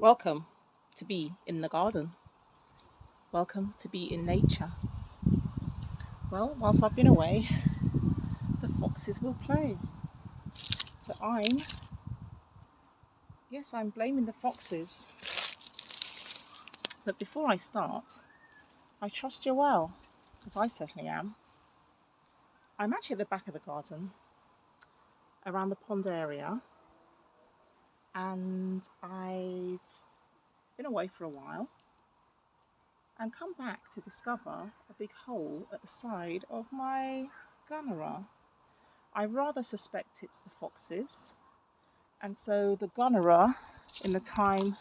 Welcome to be in the garden. Welcome to be in nature. Well, whilst I've been away, the foxes will play. So I'm blaming the foxes. But before I start, I trust you're well, because I certainly am. I'm actually at the back of the garden, around the pond area, and I've been away for a while and come back to discover a big hole at the side of my Gunnera. I rather suspect it's the foxes, and so the Gunnera, in the time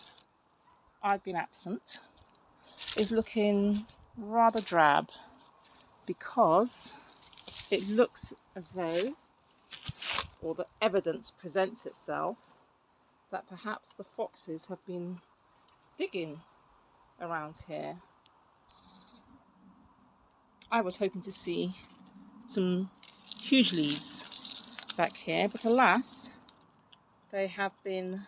I've been absent, is looking rather drab because it looks as though, or the evidence presents itself, that perhaps the foxes have been digging around here. I was hoping to see some huge leaves back here, but alas, they have been,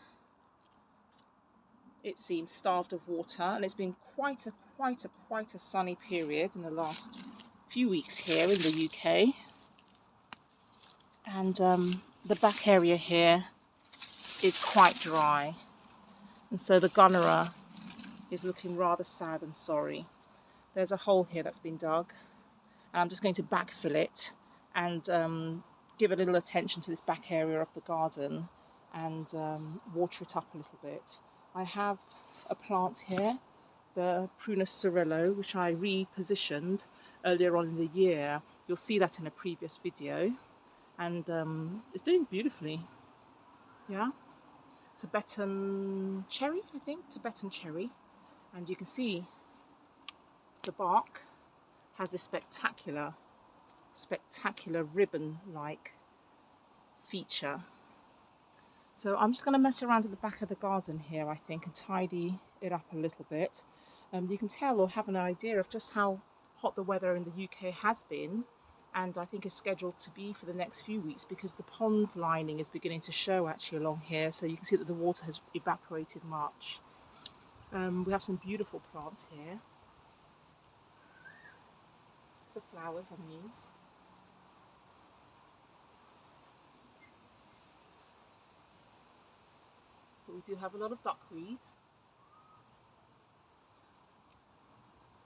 it seems, starved of water, and it's been quite a sunny period in the last few weeks here in the UK. And the back area here is quite dry, and so the Gunnera is looking rather sad and sorry. There's a hole here that's been dug, and I'm just going to backfill it and give a little attention to this back area of the garden and water it up a little bit. I have a plant here, the Prunus Cirillo, which I repositioned earlier on in the year. You'll see that in a previous video, and it's doing beautifully. Yeah, Tibetan cherry, I think, Tibetan cherry, and you can see the bark has this spectacular ribbon-like feature. So I'm just going to mess around at the back of the garden here, I think, and tidy it up a little bit. You can tell or have an idea of just how hot the weather in the UK has been, and I think is scheduled to be for the next few weeks, because the pond lining is beginning to show actually along here, so you can see that the water has evaporated much. We have some beautiful plants here. The flowers on these. But we do have a lot of duckweed,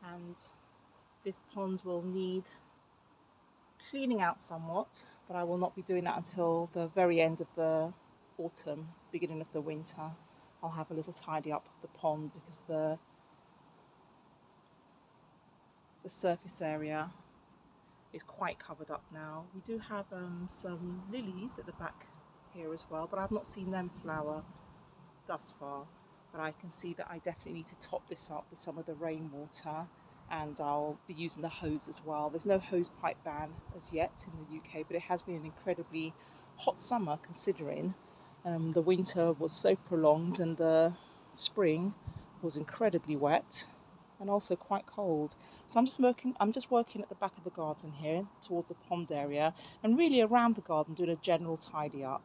and this pond will need cleaning out somewhat, but I will not be doing that until the very end of the autumn, beginning of the winter. I'll have a little tidy up of the pond because the surface area is quite covered up now. We do have some lilies at the back here as well, but I've not seen them flower thus far. But I can see that I definitely need to top this up with some of the rainwater, and I'll be using the hose as well. There's no hose pipe ban as yet in the UK, but it has been an incredibly hot summer considering the winter was so prolonged and the spring was incredibly wet and also quite cold. So I'm just working at the back of the garden here towards the pond area, and really around the garden doing a general tidy up.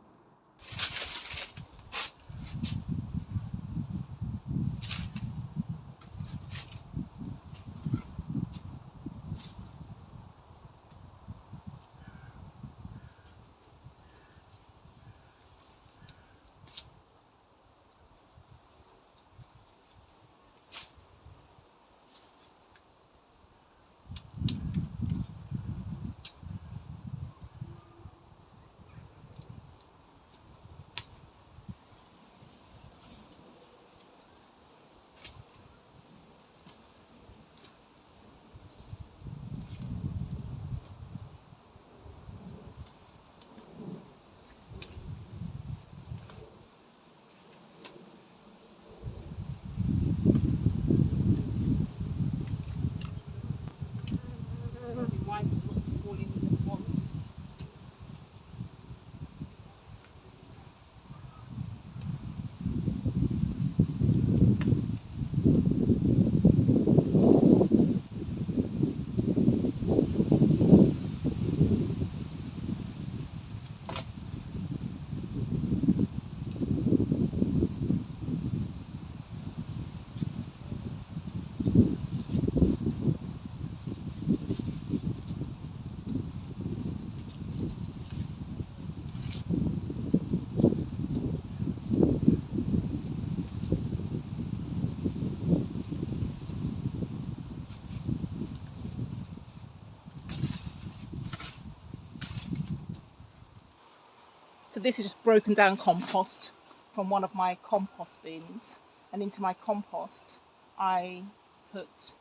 this is just broken down compost from one of my compost bins, and into my compost I put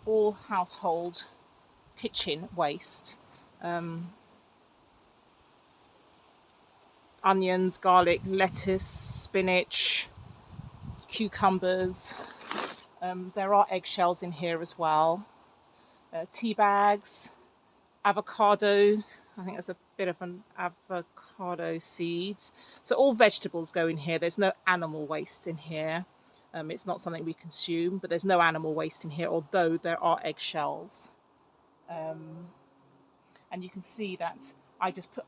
all household kitchen waste, onions, garlic, lettuce, spinach, cucumbers. There are eggshells in here as well, tea bags, avocado. I think there's a bit of an avocado seeds. So all vegetables go in here. There's no animal waste in here. It's not something we consume, but there's no animal waste in here, although there are eggshells. And you can see that I just put,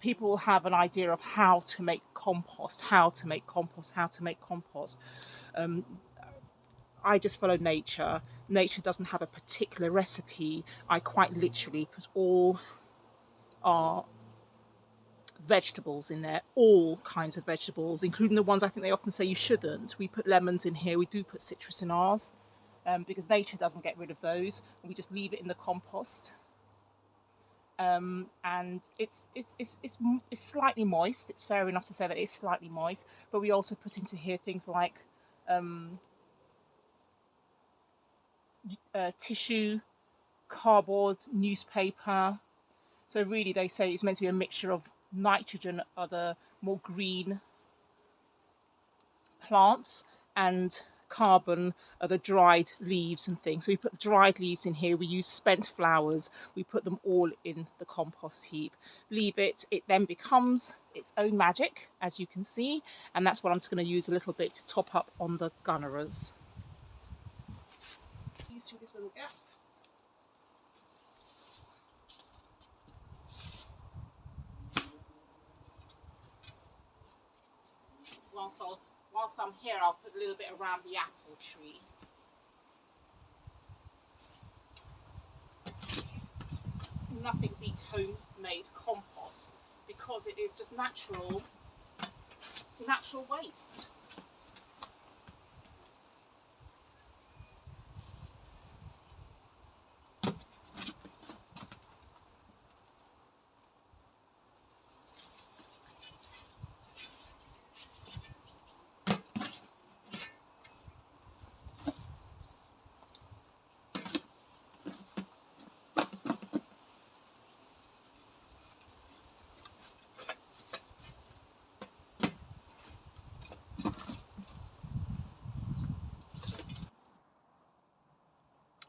people have an idea of how to make compost. I just follow nature. Nature doesn't have a particular recipe. I quite literally put all our vegetables in there, all kinds of vegetables, including the ones I think they often say you shouldn't. We put lemons in here. We do put citrus in ours, because nature doesn't get rid of those. We just leave it in the compost. And it's slightly moist. It's fair enough to say that it's slightly moist, but we also put into here things like tissue, cardboard, newspaper. So really they say it's meant to be a mixture of nitrogen, other more green plants, and carbon are the dried leaves and things. So we put the dried leaves in here. We use spent flowers. We put them all in the compost heap. Leave it. It then becomes its own magic, as you can see. And that's what I'm just going to use a little bit to top up on the Gunneras. Through this little gap. Whilst I'm here, I'll put a little bit around the apple tree. Nothing beats homemade compost because it is just natural waste.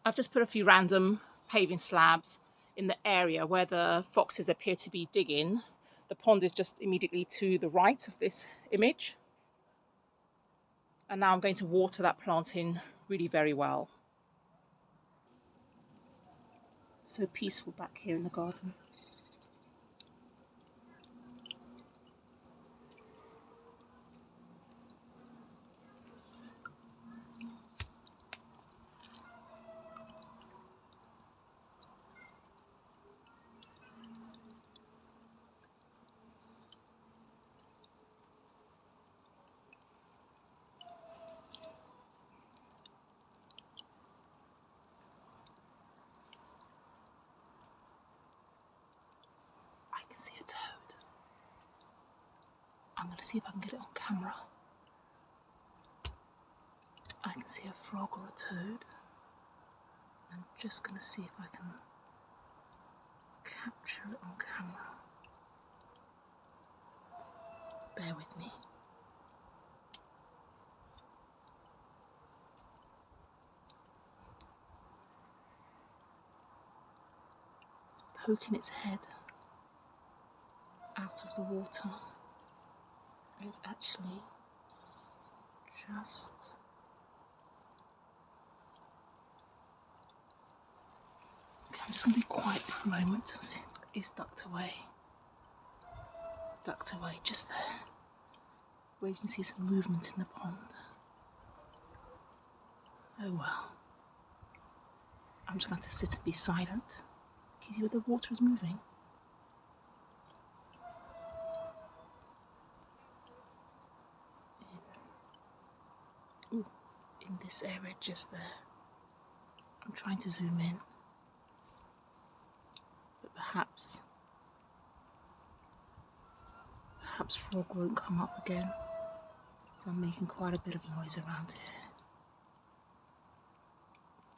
I've just put a few random paving slabs in the area where the foxes appear to be digging. The pond is just immediately to the right of this image. And now I'm going to water that plant in really very well. So peaceful back here in the garden. I can see a toad. I'm going to see if I can get it on camera. I can see a frog or a toad. I'm just going to see if I can capture it on camera. Bear with me. It's poking its head out of the water. It's actually just okay. I'm just going to be quiet for a moment and see. It's ducked away just there, where you can see some movement in the pond. Oh well, I'm just going to sit and be silent. Can you see where the water is moving? In this area just there. I'm trying to zoom in, but perhaps perhaps frog won't come up again. So I'm making quite a bit of noise around here.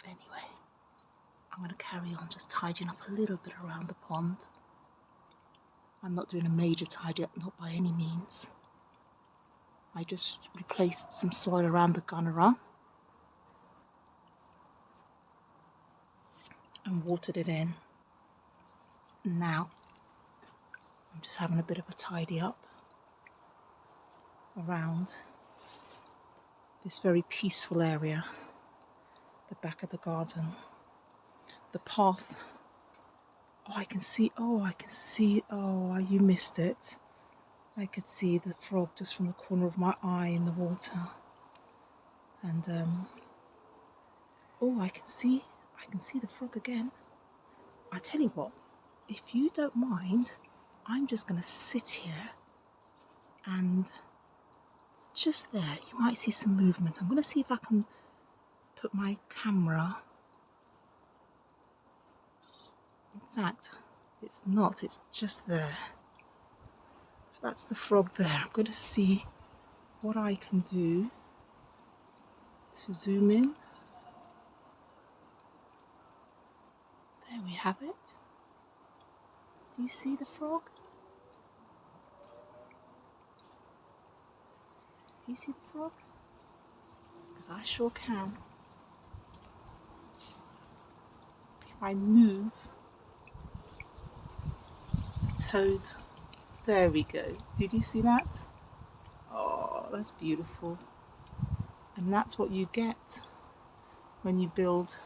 Anyway, I'm going to carry on just tidying up a little bit around the pond. I'm not doing a major tidy up, not by any means. I just replaced some soil around the Gunnera and watered it in. Now I'm just having a bit of a tidy up around this very peaceful area, the back of the garden. The path, I can see, oh, you missed it. I could see the frog just from the corner of my eye in the water. And oh, I can see the frog again. I tell you what, if you don't mind, I'm just going to sit here and just there, you might see some movement. I'm going to see if I can put my camera. In fact, it's not, it's just there. That's the frog there. I'm going to see what I can do to zoom in. There we have it. Do you see the frog? You see the frog? Because I sure can. If I move the toad, there we go. Did you see that? Oh, that's beautiful. And that's what you get when you build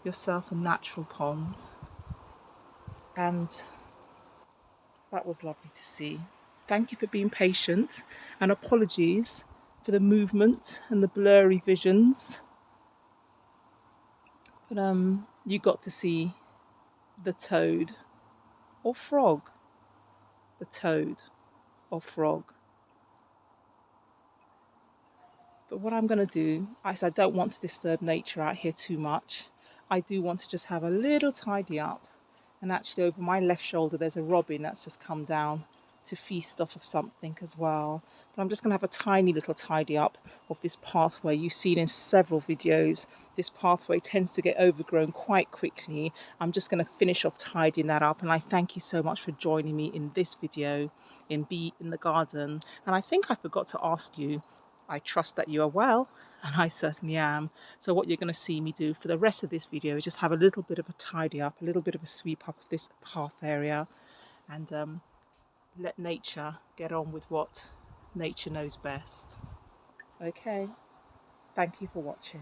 yourself a natural pond. And that was lovely to see. Thank you for being patient, and apologies for the movement and the blurry visions. But you got to see the toad or frog. The toad or frog. But what I'm going to do, I don't want to disturb nature out here too much. I do want to just have a little tidy up. And actually over my left shoulder there's a robin that's just come down to feast off of something as well. But I'm just going to have a tiny little tidy up of this pathway. You've seen in several videos, this pathway tends to get overgrown quite quickly. I'm just going to finish off tidying that up, and I thank you so much for joining me in this video in the garden. And I think I forgot to ask you, I trust that you are well, and I certainly am. So what you're going to see me do for the rest of this video is just have a little bit of a tidy up, a little bit of a sweep up of this path area, and let nature get on with what nature knows best. Okay, thank you for watching.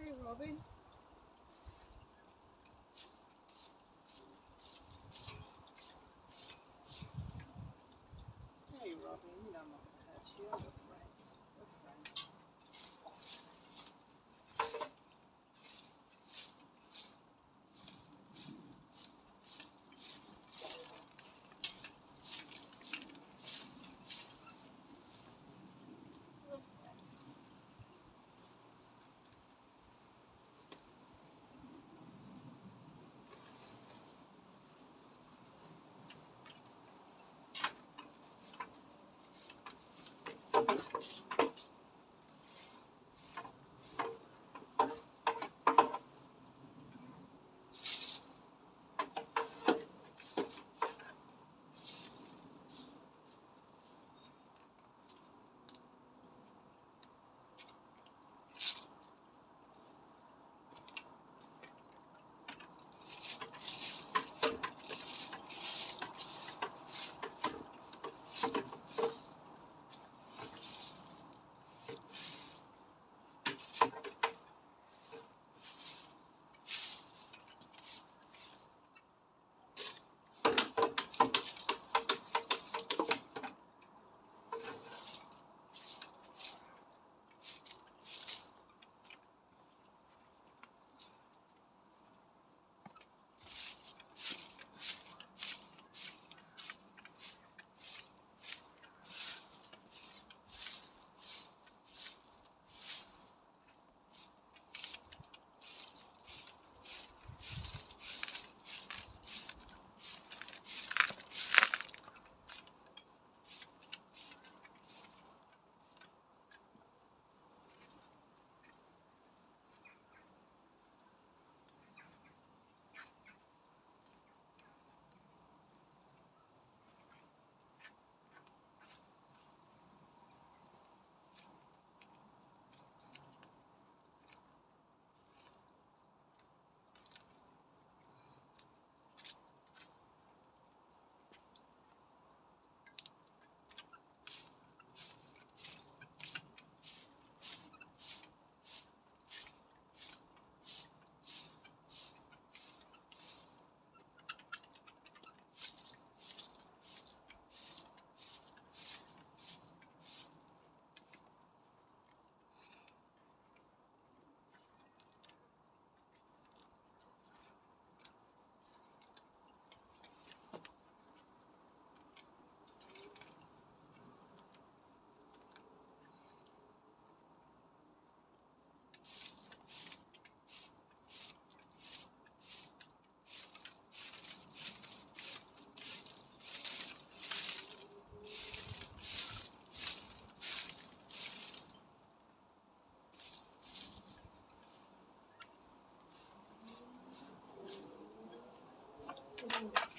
Hey Robin. Hey Robin, you know I'm not going to hurt you. We're friends. We're friends. We're friends.